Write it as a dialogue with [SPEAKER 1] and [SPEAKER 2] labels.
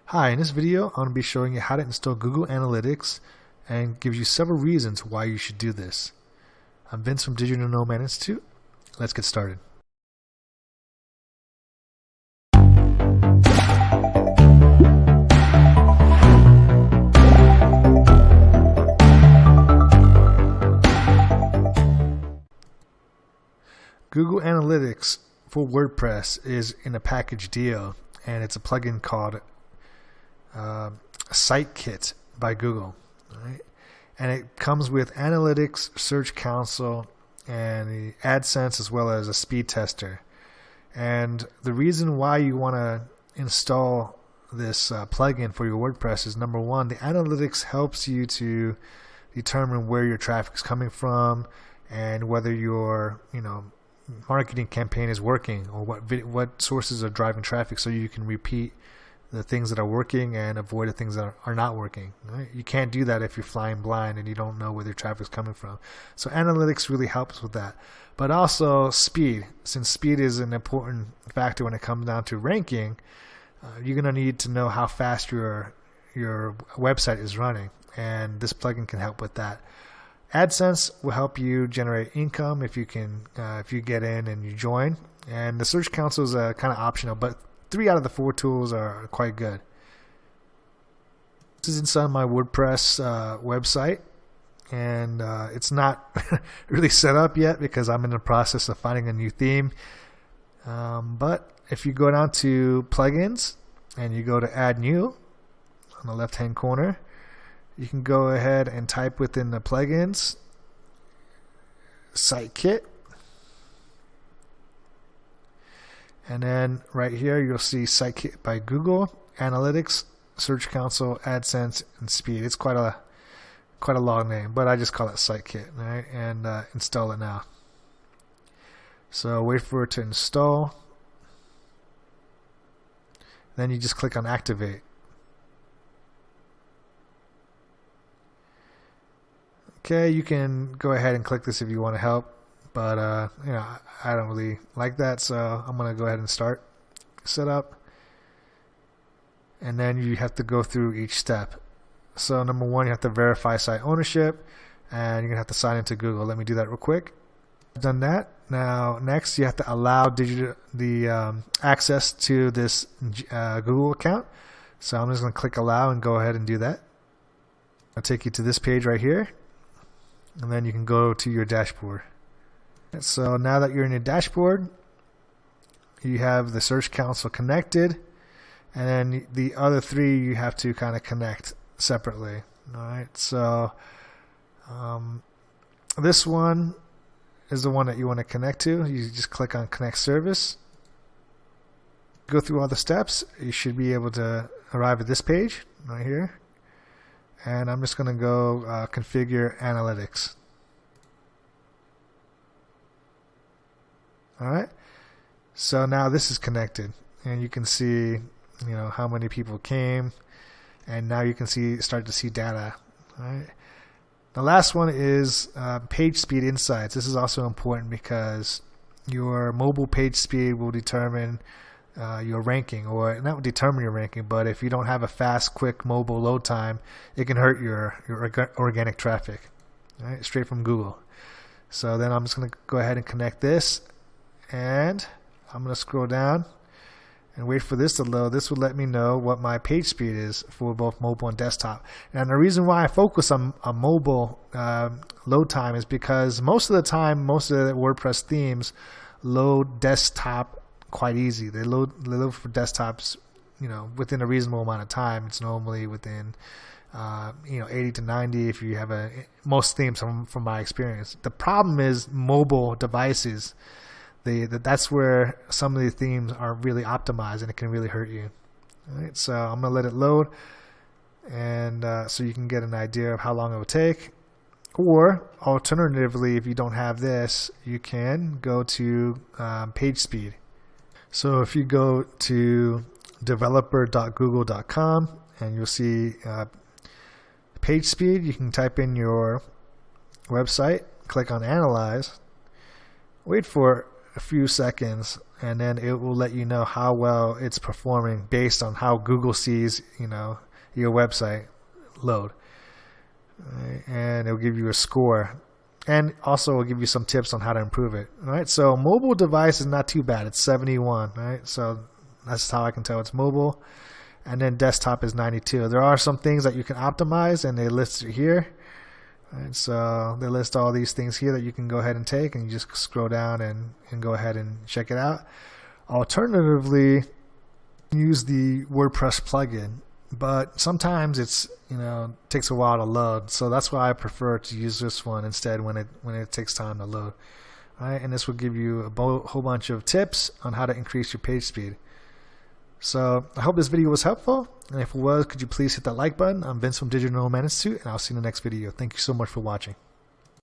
[SPEAKER 1] Hi, in this video, I'm going to be showing you how to install Google Analytics and gives you several reasons why you should do this. I'm Vince from Digital Nomad Institute. Let's get started. Google Analytics for WordPress is in a package deal, and it's a plugin called Site Kit by Google, right? And it comes with Analytics, Search Console, and the AdSense, as well as a speed tester. And the reason why you want to install this plugin for your WordPress is, number one, the Analytics helps you to determine where your traffic is coming from and whether your marketing campaign is working, or what sources are driving traffic, so you can repeat the things that are working and avoid the things that are not working. Right? You can't do that if you're flying blind and you don't know where your traffic is coming from. So analytics really helps with that. But also speed, since speed is an important factor when it comes down to ranking. You're going to need to know how fast your website is running, and this plugin can help with that. AdSense will help you generate income if you get in and you join, and the Search Console is kind of optional, but 3 out of the 4 tools are quite good. This is inside my WordPress website, and it's not really set up yet because I'm in the process of finding a new theme. But if you go down to plugins and you go to add new on the left hand corner, you can go ahead and type within the plugins Site Kit. And then right here you'll see Site Kit by Google, Analytics, Search Console, AdSense, and Speed. It's quite a long name, but I just call it Site Kit, right? And install it now. So wait for it to install. Then you just click on Activate. Okay, you can go ahead and click this if you want to help, but I don't really like that, so I'm going to go ahead and start setup. And then you have to go through each step. So number 1, you have to verify site ownership, and you're going to have to sign into Google. Let me do that real quick. I've done that. Now next, you have to allow the access to this Google account. So I'm just going to click allow and go ahead and do that. I'll take you to this page right here, and then you can go to your dashboard. So now that you're in your dashboard, you have the Search Console connected, and then the other 3 you have to kind of connect separately. All right. So this one is the one that you want to connect to. You just click on Connect Service. Go through all the steps. You should be able to arrive at this page right here. And I'm just going to go configure analytics. All right. So now this is connected, and you can see, how many people came, and now you can start to see data. All right. The last one is page speed insights. This is also important because your mobile page speed will determine your ranking, or not determine your ranking, but if you don't have a fast, quick mobile load time, it can hurt your organic traffic, right? Straight from Google. So then I'm just going to go ahead and connect this, and I'm going to scroll down and wait for this to load. This will let me know what my page speed is for both mobile and desktop. And the reason why I focus on mobile load time is because most of the time, most of the WordPress themes load desktop quite easy. They load for desktops, within a reasonable amount of time. It's normally within 80 to 90 if you have most themes from my experience. The problem is mobile devices. That's where some of the themes are really optimized, and it can really hurt you. All right, so I'm gonna let it load, and so you can get an idea of how long it will take. Or alternatively, if you don't have this, you can go to page speed. So if you go to developer.google.com, and you'll see page speed, you can type in your website, click on Analyze, wait for a few seconds, and then it will let you know how well it's performing based on how Google sees, your website load. Right? And it'll give you a score, and also will give you some tips on how to improve it. All right, so mobile device is not too bad. It's 71, right? So that's how I can tell it's mobile. And then desktop is 92. There are some things that you can optimize, and they list it here. Right, so they list all these things here that you can go ahead and take, and you just scroll down and go ahead and check it out. Alternatively, use the WordPress plugin, but sometimes it's takes a while to load. So that's why I prefer to use this one instead when it takes time to load. All right, and this will give you a whole bunch of tips on how to increase your page speed. So I hope this video was helpful, and if it was, could you please hit that like button? I'm Vince from Digital Nomad Institute, and I'll see you in the next video. Thank you so much for watching.